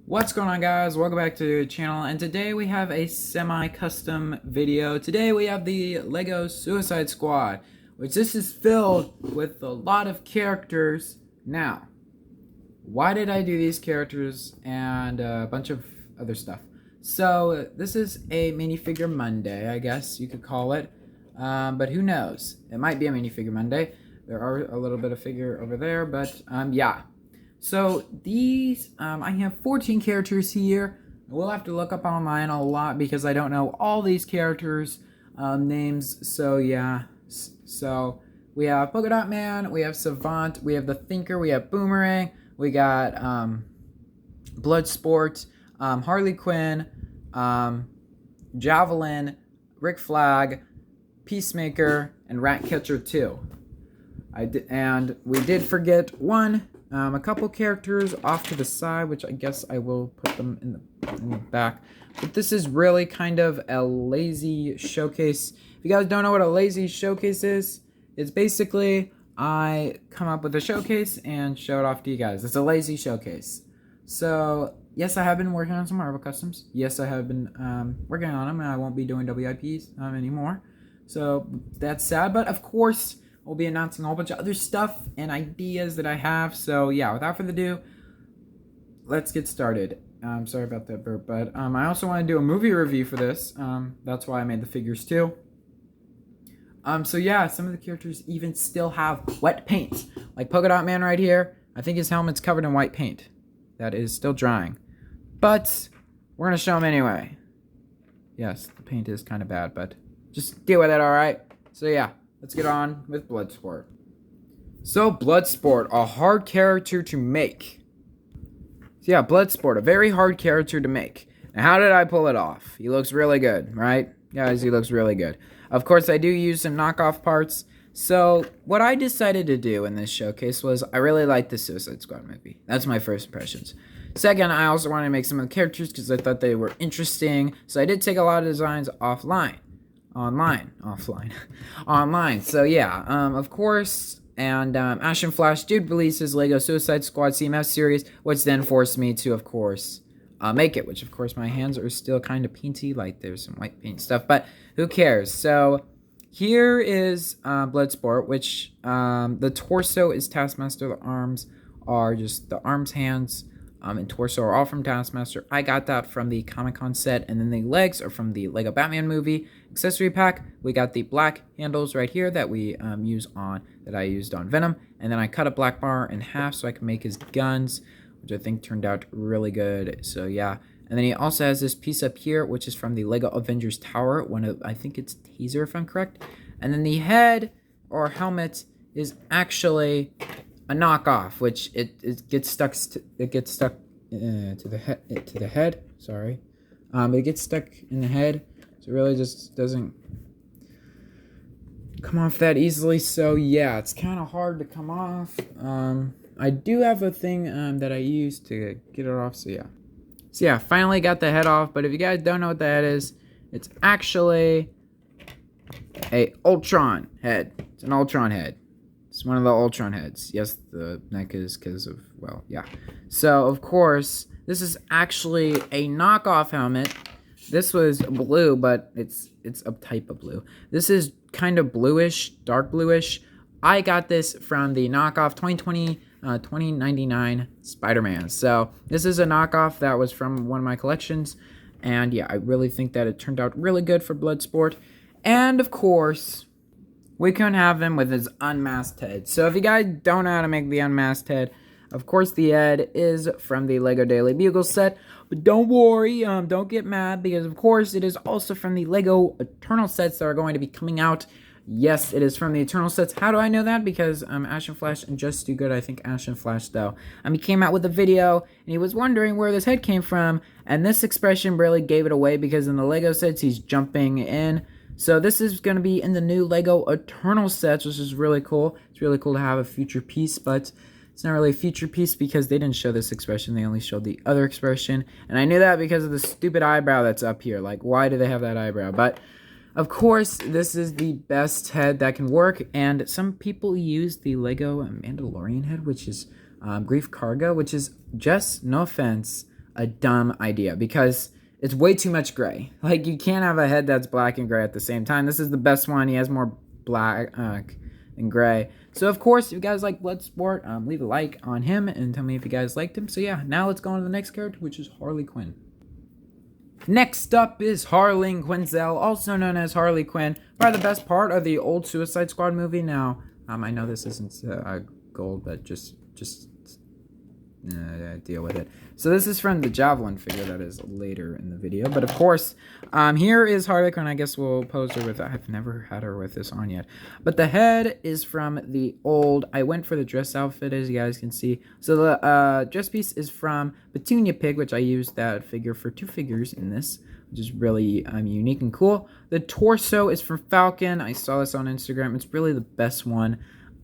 What's going on, guys? Welcome back to the channel, and today we have a semi-custom video. Today we have the Lego Suicide Squad, which this is filled with a lot of characters. Now, why did I do these characters and a bunch of other stuff? So this is a minifigure Monday, I guess you could call it, but who knows? It might be a minifigure Monday. There are a little bit of figure over there, but yeah. So these, I have 14 characters here. We'll have to look up online a lot because I don't know all these characters' names. So yeah, so we have Polka Dot Man, we have Savant, we have the Thinker, we have Boomerang, we got Bloodsport, Harley Quinn, Javelin, Rick Flag, Peacemaker, and Ratcatcher 2. And we did forget one. A couple characters off to the side, which I guess I will put them in the back. But this is really kind of a lazy showcase. If you guys don't know what a lazy showcase is, it's basically I come up with a showcase and show it off to you guys. It's a lazy showcase. So, yes, I have been working on some Marvel customs. Yes, I have been working on them, and I won't be doing WIPs anymore. So, that's sad, but of course, we'll be announcing a whole bunch of other stuff and ideas that I have. So yeah, without further ado, let's get started. Sorry about that burp, but I also want to do a movie review for this. That's why I made the figures too. So yeah, some of the characters even still have wet paint. Like Polka Dot Man right here. I think his helmet's covered in white paint. That is still drying. But we're going to show him anyway. Yes, the paint is kind of bad, but just deal with it, alright? So yeah. Let's get on with Bloodsport. So, Bloodsport, a hard character to make. So yeah, Bloodsport, a very hard character to make. Now, how did I pull it off? He looks really good, right? Guys, he looks really good. Of course, I do use some knockoff parts. So, what I decided to do in this showcase was, I really liked the Suicide Squad movie. That's my first impressions. Second, I also wanted to make some of the characters because I thought they were interesting. So, I did take a lot of designs offline. Online. So yeah, of course, and Ash and Flash did release his Lego Suicide Squad CMF series, which then forced me to, of course, make it, which of course my hands are still kind of painty, like there's some white paint stuff, but who cares? So here is Bloodsport, which the torso is Taskmaster, the arms are just the arms, hands, and torso are all from Taskmaster. I got that from the Comic-Con set, and then the legs are from the Lego Batman movie accessory pack. We got the black handles right here that we I used on Venom, and then I cut a black bar in half so I can make his guns, which I think turned out really good. So yeah, and then he also has this piece up here, which is from the Lego Avengers Tower. I think it's Taser, if I'm correct. And then the head or helmet is actually a knockoff, which it gets stuck to the head. Sorry, it gets stuck in the head, so it really just doesn't come off that easily. So yeah, it's kind of hard to come off. I do have a thing that I use to get it off. So yeah, finally got the head off. But if you guys don't know what the head is, it's actually a Ultron head. It's an Ultron head. It's one of the Ultron heads. Yes, the neck is because of, well, yeah. So, of course, this is actually a knockoff helmet. This was blue, but it's a type of blue. This is kind of bluish, dark bluish. I got this from the knockoff 2099 Spider-Man. So, this is a knockoff that was from one of my collections. And, yeah, I really think that it turned out really good for Bloodsport. And, of course, we couldn't have him with his unmasked head. So if you guys don't know how to make the unmasked head, of course the head is from the Lego Daily Bugle set. But don't worry, don't get mad, because of course it is also from the Lego Eternal sets that are going to be coming out. Yes, it is from the Eternal sets. How do I know that? Because Ash and Flash and Just Do Good, I think Ash and Flash though, he came out with a video and he was wondering where this head came from. And this expression really gave it away because in the Lego sets he's jumping in. So this is going to be in the new Lego Eternal sets, which is really cool. It's really cool to have a future piece, but it's not really a future piece because they didn't show this expression. They only showed the other expression. And I knew that because of the stupid eyebrow that's up here. Like, why do they have that eyebrow? But, of course, this is the best head that can work. And some people use the Lego Mandalorian head, which is Grief Karga, which is just, no offense, a dumb idea because it's way too much gray. Like, you can't have a head that's black and gray at the same time. This is the best one. He has more black and gray. So, of course, if you guys like Bloodsport, leave a like on him and tell me if you guys liked him. So, yeah, now let's go on to the next character, which is Harley Quinn. Next up is Harleen Quinzel, also known as Harley Quinn. Probably the best part of the old Suicide Squad movie. Now, I know this isn't gold, but just deal with it. So this is from the Javelin figure that is later in the video. But of course, here is Harley Quinn. I guess we'll pose her with, I've never had her with this on yet. But the head is from the old, I went for the dress outfit, as you guys can see. So the dress piece is from Petunia Pig, which I used that figure for 2 figures in this, which is really unique and cool. The torso is from Falcon. I saw this on Instagram. It's really the best one.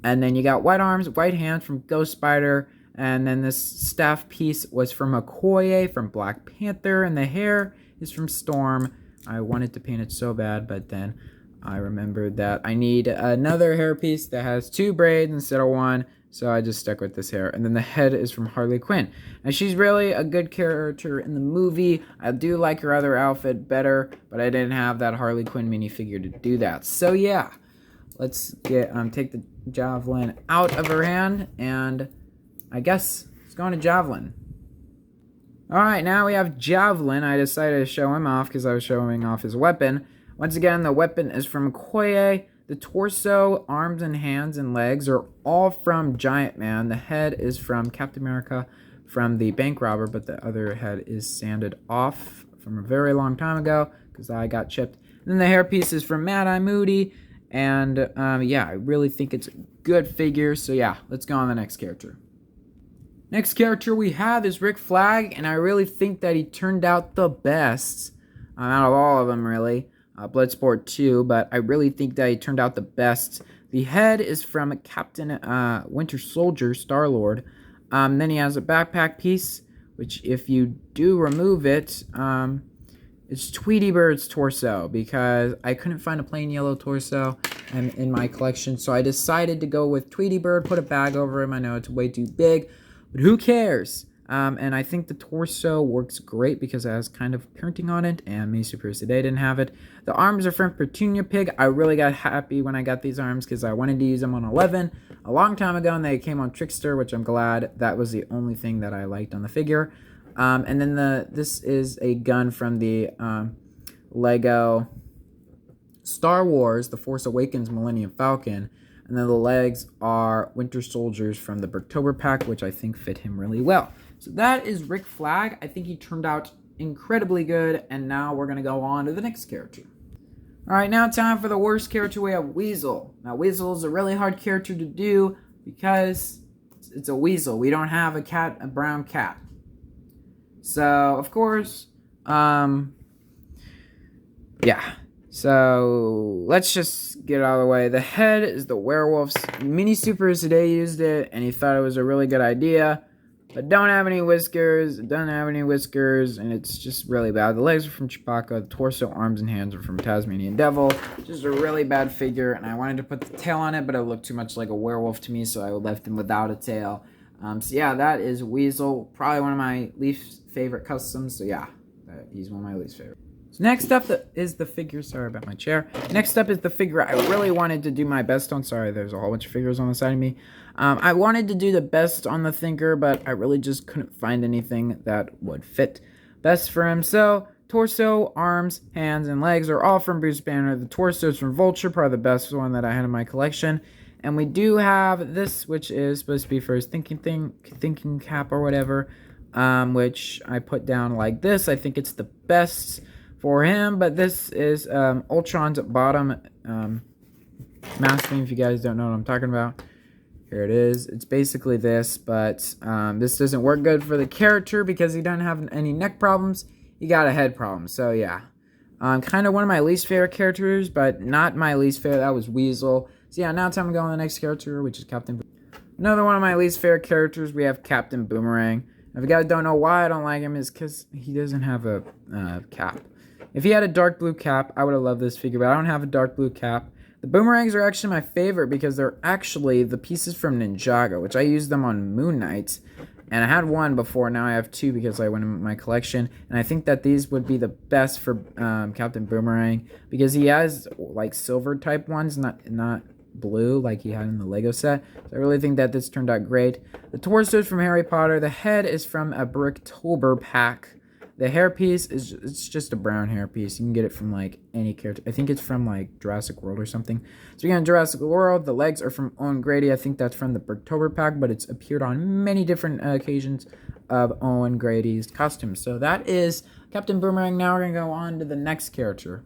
And then you got white arms, white hands from Ghost Spider. And then this staff piece was from Okoye from Black Panther. And the hair is from Storm. I wanted to paint it so bad, but then I remembered that I need another hair piece that has 2 braids instead of 1. So I just stuck with this hair. And then the head is from Harley Quinn. And she's really a good character in the movie. I do like her other outfit better, but I didn't have that Harley Quinn minifigure to do that. So yeah, let's get take the Javelin out of her hand, and I guess let's go on to Javelin. Alright, now we have Javelin. I decided to show him off because I was showing off his weapon. Once again, the weapon is from Okoye. The torso, arms and hands and legs are all from Giant Man. The head is from Captain America from the bank robber, but the other head is sanded off from a very long time ago because I got chipped. And then the hairpiece is from Mad Eye Moody. And yeah, I really think it's a good figure. So yeah, let's go on to the next character. Next character we have is Rick Flag, and I really think that he turned out the best out of all of them, really. Bloodsport 2, but I really think that he turned out the best. The head is from Captain Winter Soldier, Star-Lord. Then he has a backpack piece, which if you do remove it, it's Tweety Bird's torso, because I couldn't find a plain yellow torso in my collection, so I decided to go with Tweety Bird, put a bag over him. I know it's way too big, but who cares? And I think the torso works great because it has kind of printing on it, and Mini Supers today didn't have it. The arms are from Petunia Pig. I really got happy when I got these arms because I wanted to use them on 11 a long time ago, and they came on Trickster, which I'm glad. That was the only thing that I liked on the figure. And then this is a gun from the Lego Star Wars, The Force Awakens Millennium Falcon. And then the legs are Winter Soldiers from the Berktober pack, which I think fit him really well. So that is Rick Flag. I think he turned out incredibly good. And now we're going to go on to the next character. Alright, now time for the worst character. We have Weasel. Now, Weasel is a really hard character to do because it's a weasel. We don't have a cat, a brown cat. So, of course, yeah. So, let's just get out of the way. The head is the werewolf's. Mini Supers today used it, and he thought it was a really good idea. But don't have any whiskers, it doesn't have any whiskers, and it's just really bad. The legs are from Chewbacca, the torso, arms, and hands are from Tasmanian Devil. Just a really bad figure, and I wanted to put the tail on it, but it looked too much like a werewolf to me, so I left him without a tail. So yeah, that is Weasel. Probably one of my least favorite customs, so yeah, he's one of my least favorite. So next up is the figure. Sorry about my chair. Next up is the figure I really wanted to do my best on. Sorry, there's a whole bunch of figures on the side of me. I wanted to do the best on the thinker, but I really just couldn't find anything that would fit best for him. So torso, arms, hands, and legs are all from Bruce Banner. The torso is from Vulture, probably the best one that I had in my collection. And we do have this, which is supposed to be for his thinking cap or whatever, which I put down like this. I think it's the best for him, but this is Ultron's bottom masking, if you guys don't know what I'm talking about. Here it is. It's basically this, but this doesn't work good for the character because he doesn't have any neck problems. He got a head problem, so yeah. Kind of one of my least favorite characters, but not my least favorite. That was Weasel. So yeah, now it's time to go on the next character, which is Captain Another one of my least favorite characters, we have Captain Boomerang. If you guys don't know why I don't like him, is because he doesn't have a cap. If he had a dark blue cap, I would have loved this figure, but I don't have a dark blue cap. The boomerangs are actually my favorite because they're actually the pieces from Ninjago, which I used them on Moon Knight. And I had one before, now I have two because I went in my collection. And I think that these would be the best for Captain Boomerang, because he has like silver type ones, not blue like he had in the Lego set. So I really think that this turned out great. The torso is from Harry Potter. The head is from a Bricktober pack. The hairpiece is it's just a brown hairpiece. You can get it from like any character. I think it's from like Jurassic World or something. So again, Jurassic World. The legs are from Owen Grady. I think that's from the Bricktober pack, but it's appeared on many different occasions of Owen Grady's costumes. So that is Captain Boomerang. Now we're gonna go on to the next character.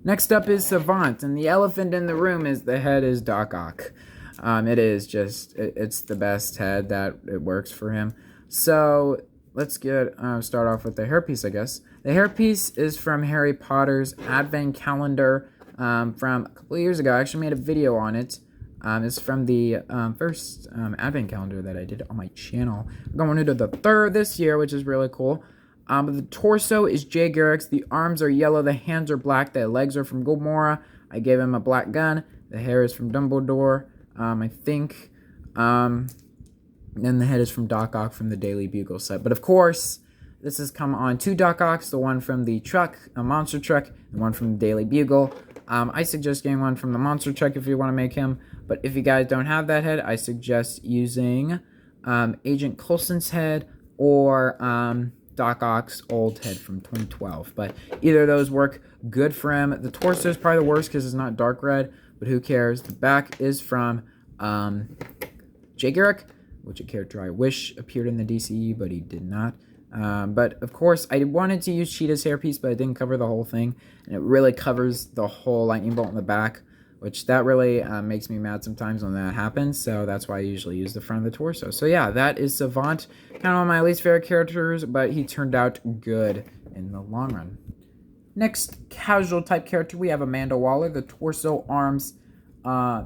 Next up is Savant, and the elephant in the room is the head is Doc Ock. It is just it's the best head that it works for him. So let's get start off with the hairpiece, I guess. The hairpiece is from Harry Potter's Advent Calendar from a couple of years ago. I actually made a video on it. It's from the first Advent Calendar that I did on my channel. I'm going into the third this year, which is really cool. The torso is Jay Garrick's. The arms are yellow. The hands are black. The legs are from Gomorrah. I gave him a black gun. The hair is from Dumbledore, I think. And the head is from Doc Ock from the Daily Bugle set. But of course, this has come on two Doc Ocks, the one from the truck, a monster truck, and one from the Daily Bugle. I suggest getting one from the monster truck if you want to make him. But if you guys don't have that head, I suggest using Agent Coulson's head or Doc Ock's old head from 2012. But either of those work good for him. The torso is probably the worst because it's not dark red, but who cares? The back is from Jay Garrick, which a character I wish appeared in the DCEU, but he did not. But of course, I wanted to use Cheetah's hairpiece, but it didn't cover the whole thing. And it really covers the whole lightning bolt in the back, which that really makes me mad sometimes when that happens. So that's why I usually use the front of the torso. So yeah, that is Savant. Kind of one of my least favorite characters, but he turned out good in the long run. Next casual type character, we have Amanda Waller. The torso arms are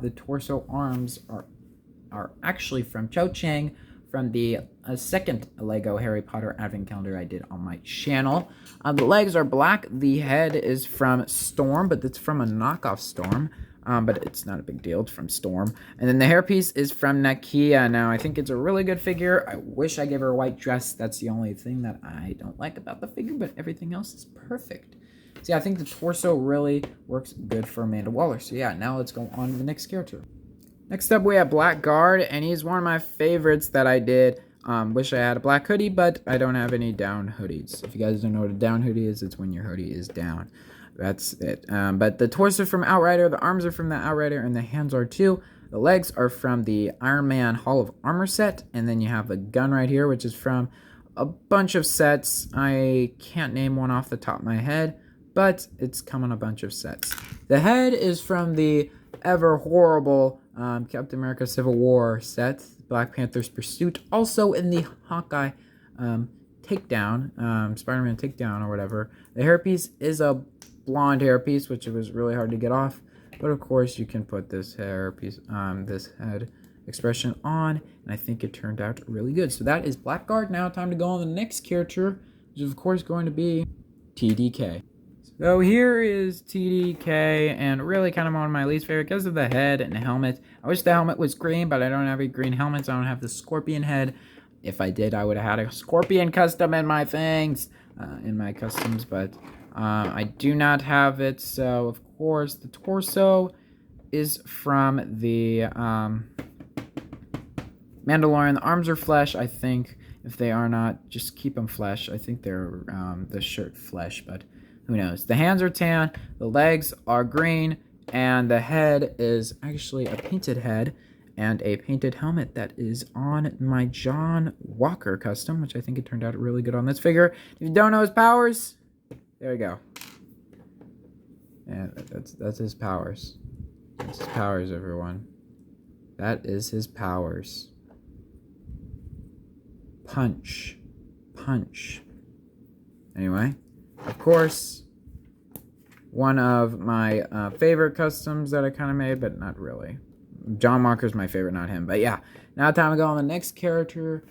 actually from Cho Chang from the second Lego Harry Potter Advent Calendar I did on my channel. The legs are black. The head is from Storm, but it's from a knockoff Storm. But it's not a big deal. It's from Storm. And then the hairpiece is from Nakia. Now, I think it's a really good figure. I wish I gave her a white dress. That's the only thing that I don't like about the figure, but everything else is perfect. So yeah, I think the torso really works good for Amanda Waller. So yeah, now let's go on to the next character. Next up, we have Blackguard, and he's one of my favorites that I did. Wish I had a black hoodie, but I don't have any down hoodies. If you guys don't know what a down hoodie is, it's when your hoodie is down. That's it. But the torso from Outrider, the arms are from the Outrider, and the hands are too. The legs are from the Iron Man Hall of Armor set, and then you have the gun right here, which is from a bunch of sets. I can't name one off the top of my head, but it's come on a bunch of sets. The head is from the ever horrible Captain America Civil War set, Black Panther's Pursuit, also in the Hawkeye takedown, Spider-Man takedown or whatever. The hairpiece is a blonde hairpiece, which it was really hard to get off, but of course you can put this hairpiece, this head expression on, and I think it turned out really good. So that is Blackguard. Now time to go on the next character, which is of course going to be TDK. So here is TDK, and really kind of one of my least favorite because of the head and the helmet. I wish the helmet was green, but I don't have any green helmets. I don't have the scorpion head. If I did, I would have had a scorpion custom in my things, in my customs, but I do not have it. So of course the torso is from the Mandalorian. The arms are flesh, I think. If they are not, just keep them flesh. I think they're the shirt flesh, but who knows? The hands are tan, the legs are green, and the head is actually a painted head and a painted helmet that is on my John Walker custom, which I think it turned out really good on this figure. If you don't know his powers, there we go. Yeah, that's his powers. That's his powers, everyone. That is his powers. Punch. Punch. Anyway, of course, one of my favorite customs that I kind of made, but not really. John Walker's my favorite, not him. But yeah, now time to go on the next character.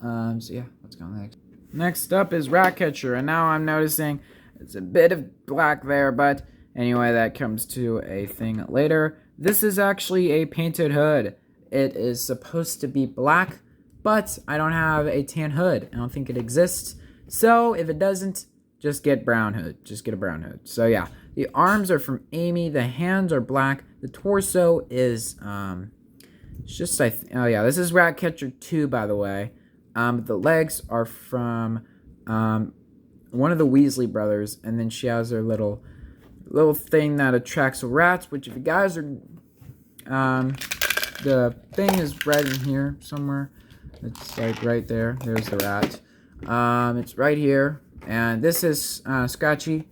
So yeah, let's go on the next. Next up is Ratcatcher, and now I'm noticing it's a bit of black there, but anyway, that comes to a thing later. This is actually a painted hood. It is supposed to be black, but I don't have a tan hood. I don't think it exists. So if it doesn't, just get brown hood. Just get a brown hood. So yeah, the arms are from Amy. The hands are black. The torso is it's just oh yeah, this is Ratcatcher 2, by the way. The legs are from one of the Weasley brothers, and then she has her little thing that attracts rats. Which, if you guys are, the thing is right in here somewhere. It's like right there. There's the rat. It's right here, and this is Scratchy,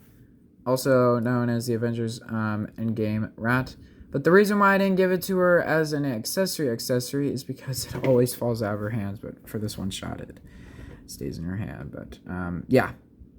also known as the Avengers Endgame rat. But the reason why I didn't give it to her as an accessory is because it always falls out of her hands. But for this one shot, it stays in her hand. But yeah,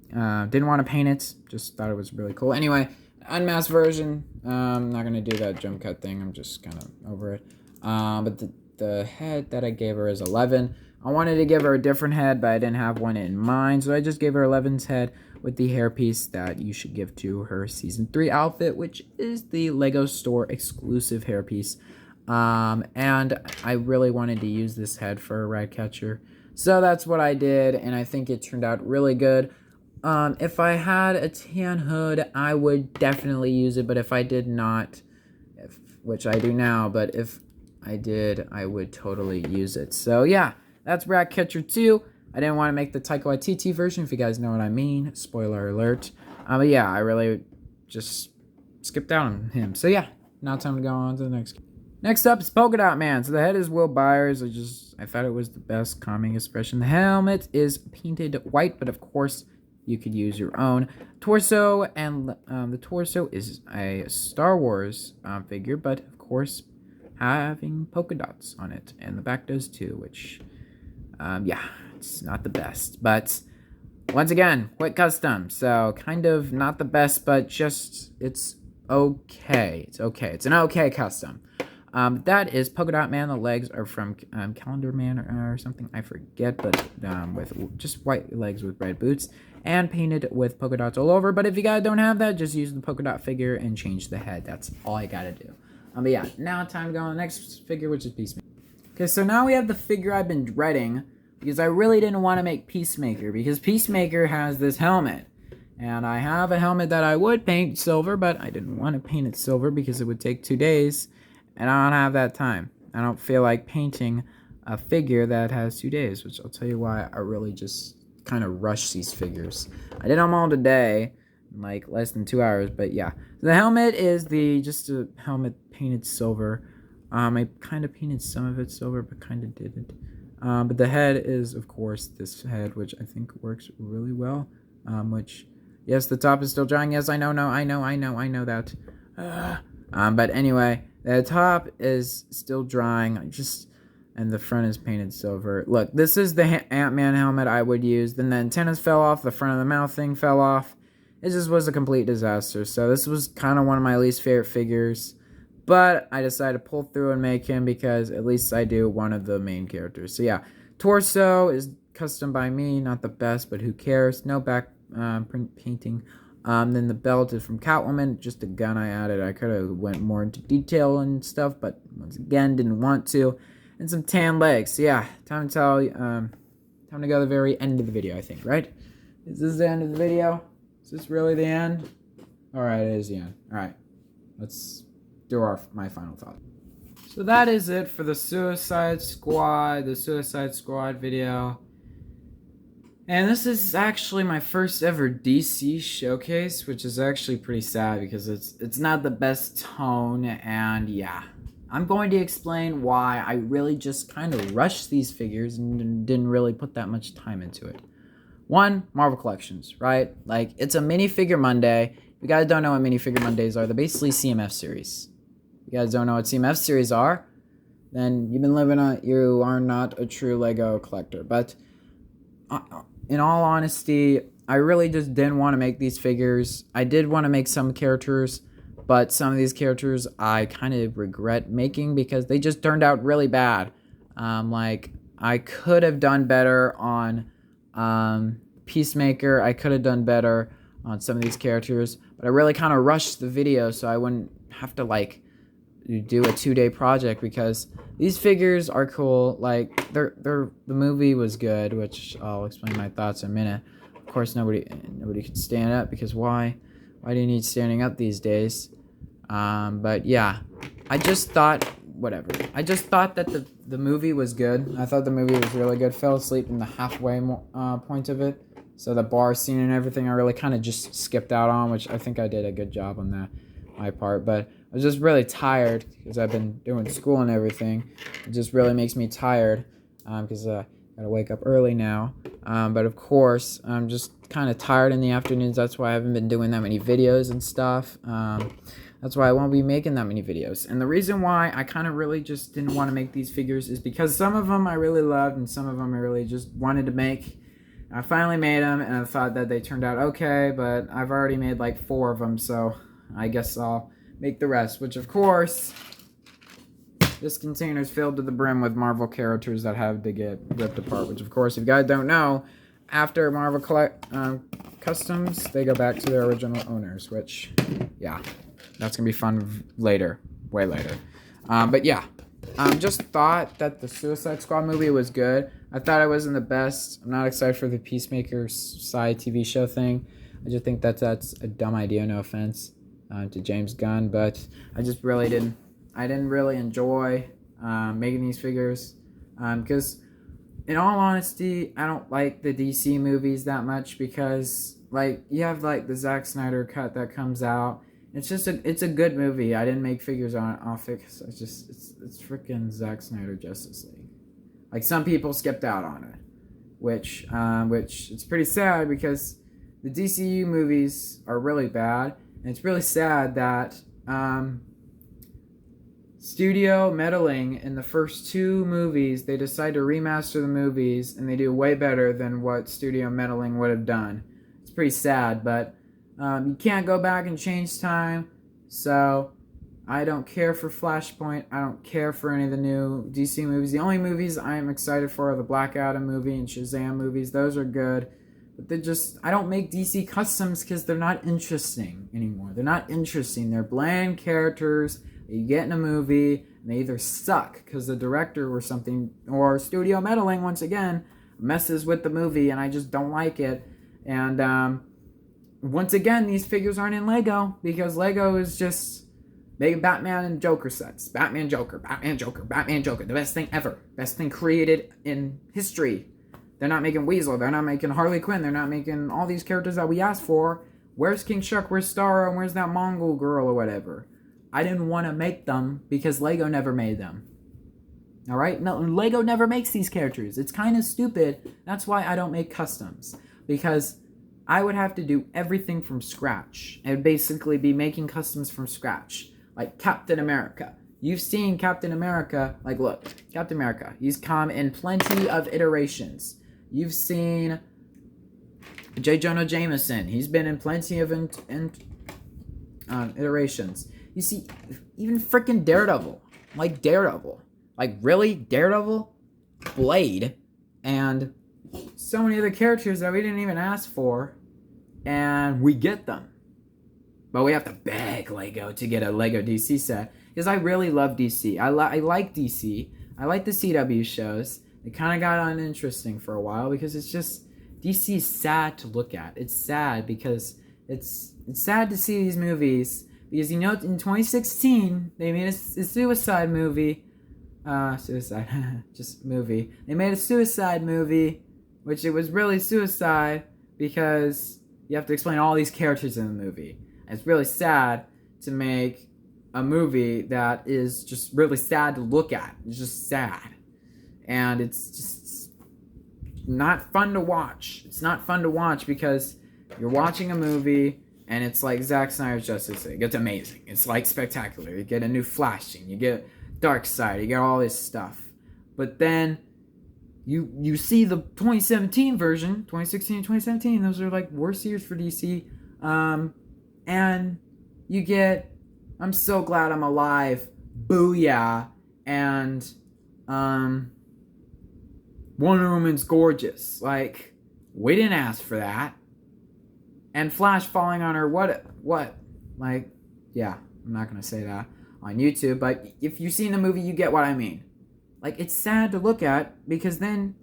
didn't want to paint it. Just thought it was really cool. Anyway, unmasked version. I'm not gonna do that jump cut thing. I'm just kind of over it. But the head that I gave her is 11. I wanted to give her a different head, but I didn't have one in mind, so I just gave her 11's head with the hairpiece that you should give to her Season 3 outfit, which is the Lego Store exclusive hairpiece. And I really wanted to use this head for a Ratcatcher, so that's what I did, and I think it turned out really good. If I had a tan hood, I would definitely use it, but if I did not, which I do now, but if I did, I would totally use it. So yeah, that's Ratcatcher 2. I didn't want to make the Taika Waititi version, if you guys know what I mean. Spoiler alert. But yeah, I really just skipped out on him. So yeah, now time to go on to the next. Next up is Polka Dot Man. So the head is Will Byers. I thought it was the best calming expression. The helmet is painted white, but of course you could use your own. Torso, and the torso is a Star Wars figure, but of course having polka dots on it, and the back does too, which yeah, it's not the best, but once again, quick custom, so kind of not the best, but just it's okay. It's an okay custom. That is Polka Dot Man. The legs are from Calendar Man or something, I forget, but with just white legs with red boots and painted with polka dots all over. But if you guys don't have that, just use the polka dot figure and change the head. That's all I gotta do. But yeah, now time to go on the next figure, which is Peacemaker. Okay, so now we have the figure I've been dreading, because I really didn't want to make Peacemaker, because Peacemaker has this helmet. And I have a helmet that I would paint silver, but I didn't want to paint it silver because it would take 2 days, and I don't have that time. I don't feel like painting a figure that has 2 days, which I'll tell you why I really just kind of rush these figures. I did them all today, in like less than 2 hours, but yeah. The helmet is just a helmet painted silver. I kind of painted some of it silver, but kind of didn't. But the head is, of course, this head, which I think works really well. Which, yes, the top is still drying. Yes, I know that. But anyway, the top is still drying. And the front is painted silver. Look, this is the Ant-Man helmet I would use. Then the antennas fell off. The front of the mouth thing fell off. It just was a complete disaster. So this was kind of one of my least favorite figures. But I decided to pull through and make him because at least I do one of the main characters. So yeah, torso is custom by me. Not the best, but who cares? No back print painting. Then the belt is from Catwoman. Just a gun I added. I could have went more into detail and stuff, but once again, didn't want to. And some tan legs. So yeah, time to go to the very end of the video, I think, right? Is this the end of the video? Is this really the end? Alright, it is the end. Alright, let's do my final thought. So that is it for the Suicide Squad video. And this is actually my first ever DC showcase, which is actually pretty sad because it's not the best tone, and yeah. I'm going to explain why I really just kind of rushed these figures and didn't really put that much time into it. One, Marvel Collections, right? Like, it's a minifigure Monday. If you guys don't know what minifigure Mondays are, they're basically CMF series. If you guys don't know what CMF series are, then you are not a true Lego collector. But in all honesty, I really just didn't want to make these figures. I did want to make some characters, but some of these characters I kind of regret making because they just turned out really bad. Like, I could have done better on Peacemaker. I could have done better on some of these characters, but I really kind of rushed the video so I wouldn't have to, like, do a 2-day project because these figures are cool. Like the movie was good, which I'll explain my thoughts in a minute. Of course, nobody could stand up because why do you need standing up these days? But yeah, I just thought that the movie was good. I thought the movie was really good. Fell asleep in the halfway point of it. So the bar scene and everything, I really kind of just skipped out on, which I think I did a good job on that, my part. But I was just really tired because I've been doing school and everything. It just really makes me tired because I gotta wake up early now. But of course, I'm just kind of tired in the afternoons. That's why I haven't been doing that many videos and stuff. That's why I won't be making that many videos. And the reason why I kind of really just didn't want to make these figures is because some of them I really loved and some of them I really just wanted to make. I finally made them and I thought that they turned out okay, but I've already made like 4 of them, so I guess I'll make the rest. Which of course, this container is filled to the brim with Marvel characters that have to get ripped apart. Which of course, if you guys don't know, after Marvel Customs, they go back to their original owners, which, yeah. That's going to be fun later. Way later. But yeah. Just thought that the Suicide Squad movie was good. I thought it wasn't the best. I'm not excited for the Peacemaker side TV show thing. I just think that's a dumb idea. No offense to James Gunn. But I just really didn't. I didn't really enjoy making these figures. Because in all honesty, I don't like the DC movies that much. Because like you have like the Zack Snyder cut that comes out. It's a good movie. I didn't make figures on it off it because it's freaking Zack Snyder Justice League. Like some people skipped out on it, which it's pretty sad because the DCEU movies are really bad, and it's really sad that studio meddling in the first 2 movies. They decide to remaster the movies and they do way better than what studio meddling would have done. It's pretty sad, but. You can't go back and change time, so I don't care for Flashpoint. I don't care for any of the new DC movies. The only movies I am excited for are the Black Adam movie and Shazam movies. Those are good, but I don't make DC customs because they're not interesting anymore. They're not interesting. They're bland characters that you get in a movie, and they either suck because the director or something, or studio meddling once again messes with the movie, and I just don't like it. And once again, these figures aren't in Lego because Lego is just making Batman and Joker sets. Batman, Joker, Batman, Joker, Batman, Joker. The best thing ever. Best thing created in history. They're not making Weasel. They're not making Harley Quinn. They're not making all these characters that we asked for. Where's King Shark? Where's Starro? And where's that Mongol girl or whatever? I didn't want to make them because Lego never made them. Alright? No, Lego never makes these characters. It's kind of stupid. That's why I don't make customs. Because I would have to do everything from scratch. I would basically be making customs from scratch. Like Captain America. You've seen Captain America. Like, look. Captain America. He's come in plenty of iterations. You've seen J. Jonah Jameson. He's been in plenty of iterations. You see, even freaking Daredevil. Like, Daredevil. Like, really? Daredevil? Blade. And so many other characters that we didn't even ask for, and we get them. But we have to beg Lego to get a Lego DC set, because I really love DC. I like DC. I like the CW shows. They kind of got uninteresting for a while, because it's just, DC is sad to look at. It's sad, because it's sad to see these movies, because you know, in 2016, they made a suicide movie. Just movie. They made a suicide movie, which it was really suicide because you have to explain all these characters in the movie. And it's really sad to make a movie that is just really sad to look at. It's just sad. And it's just not fun to watch. It's not fun to watch because you're watching a movie and it's like Zack Snyder's Justice League. It's amazing. It's like spectacular. You get a new Flash scene. You get Darkseid. You get all this stuff. But then you see the 2017 version, 2016 and 2017, those are like worst years for DC. And you get I'm So Glad I'm Alive, Booyah, and Wonder Woman's gorgeous. Like, we didn't ask for that. And Flash falling on her, what? Like, yeah, I'm not gonna say that. on YouTube, but if you've seen the movie, you get what I mean. Like, it's sad to look at, because then,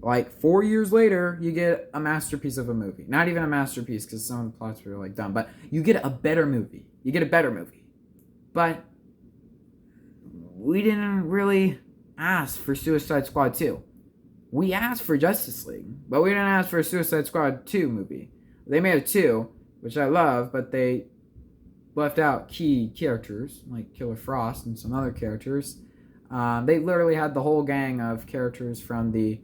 like, 4 years later, you get a masterpiece of a movie. Not even a masterpiece, because some of the plots were, like, dumb, but you get a better movie. You get a better movie. But we didn't really ask for Suicide Squad 2. We asked for Justice League, but we didn't ask for a Suicide Squad 2 movie. They made a 2, which I love, but they left out key characters, like Killer Frost and some other characters. They literally had the whole gang of characters from the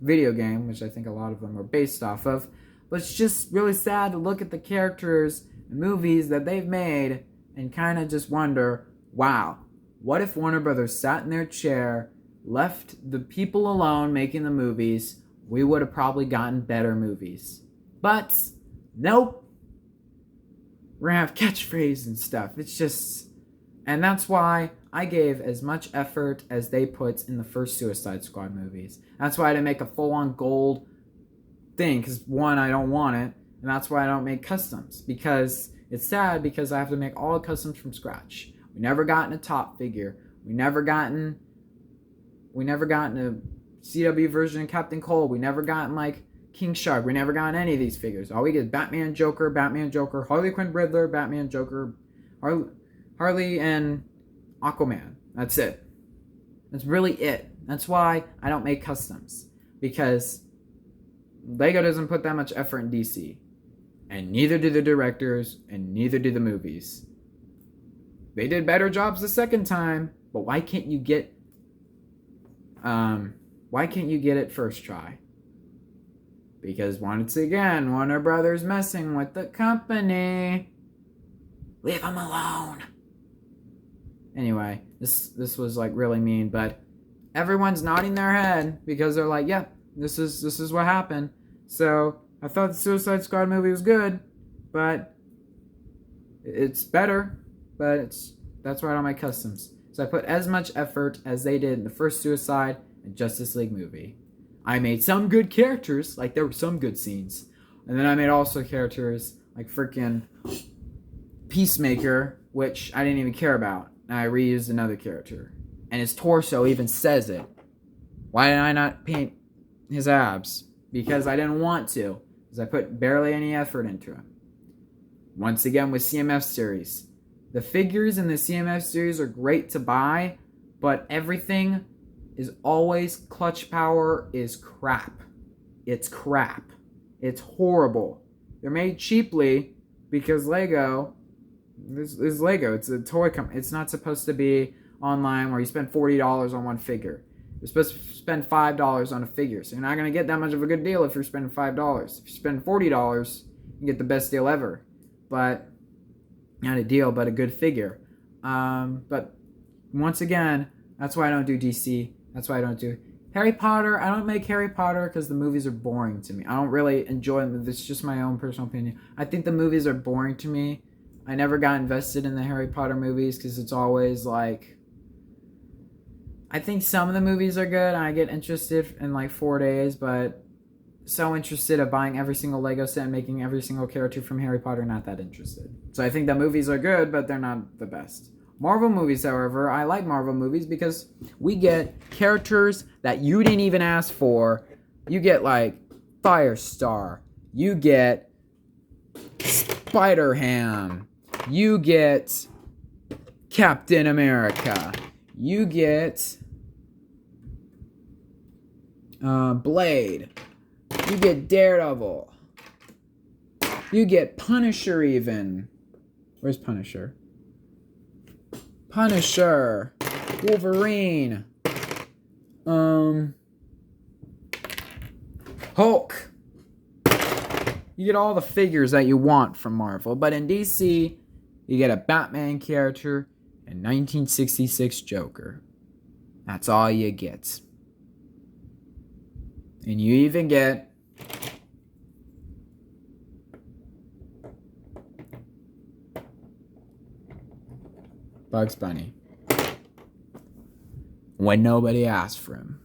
video game, which I think a lot of them are based off of. But it's just really sad to look at the characters and movies that they've made and kind of just wonder, wow, what if Warner Brothers sat in their chair, left the people alone making the movies? We would have probably gotten better movies. But nope. We're gonna have catchphrase and stuff. It's just... And that's why I gave as much effort as they put in the first Suicide Squad movies. That's why I didn't make a full-on gold thing, because one, I don't want it, and that's why I don't make customs, because it's sad, because I have to make all the customs from scratch. We never gotten a top figure. We never gotten a CW version of Captain Cold. We never gotten, like, King Shark. We never gotten any of these figures. All we get is Batman, Joker, Harley Quinn, Riddler, Batman, Joker, Harley, and Aquaman. That's it. That's really it. That's why I don't make customs. Because Lego doesn't put that much effort in DC. And neither do the directors, and neither do the movies. They did better jobs the second time, but why can't you get it first try? Because once again, Warner Brothers messing with the company. Leave them alone. Anyway, this was like really mean, but everyone's nodding their head because they're like, yeah, this is what happened. So I thought the Suicide Squad movie was good, but it's better. But that's why I don't make customs. So I put as much effort as they did in the first Suicide and Justice League movie. I made some good characters, like there were some good scenes. And then I made also characters like freaking Peacemaker, which I didn't even care about. And I reused another character. And his torso even says it. Why did I not paint his abs? Because I didn't want to. Because I put barely any effort into him. Once again with CMF series. The figures in the CMF series are great to buy, but everything is always clutch power is crap. It's crap. It's horrible. They're made cheaply because Lego is Lego. It's a toy company. It's not supposed to be online where you spend $40 on one figure. You're supposed to spend $5 on a figure. So you're not going to get that much of a good deal if you're spending $5. If you spend $40, you get the best deal ever. But not a deal, but a good figure. But once again, that's why I don't do DC. That's why I don't do Harry Potter. I don't make Harry Potter because the movies are boring to me. I don't really enjoy them. It's just my own personal opinion. I think the movies are boring to me. I never got invested in the Harry Potter movies because it's always like... I think some of the movies are good and I get interested in like 4 days, but so interested of buying every single Lego set and making every single character from Harry Potter, not that interested. So I think the movies are good, but they're not the best. Marvel movies, however, I like Marvel movies because we get characters that you didn't even ask for. You get like Firestar. You get Spider-Ham. You get Captain America. You get Blade. You get Daredevil. You get Punisher even. Where's Punisher? Punisher. Wolverine. Hulk. You get all the figures that you want from Marvel. But in DC, you get a Batman character and 1966 Joker. That's all you get. And you even get Bugs Bunny when nobody asked for him.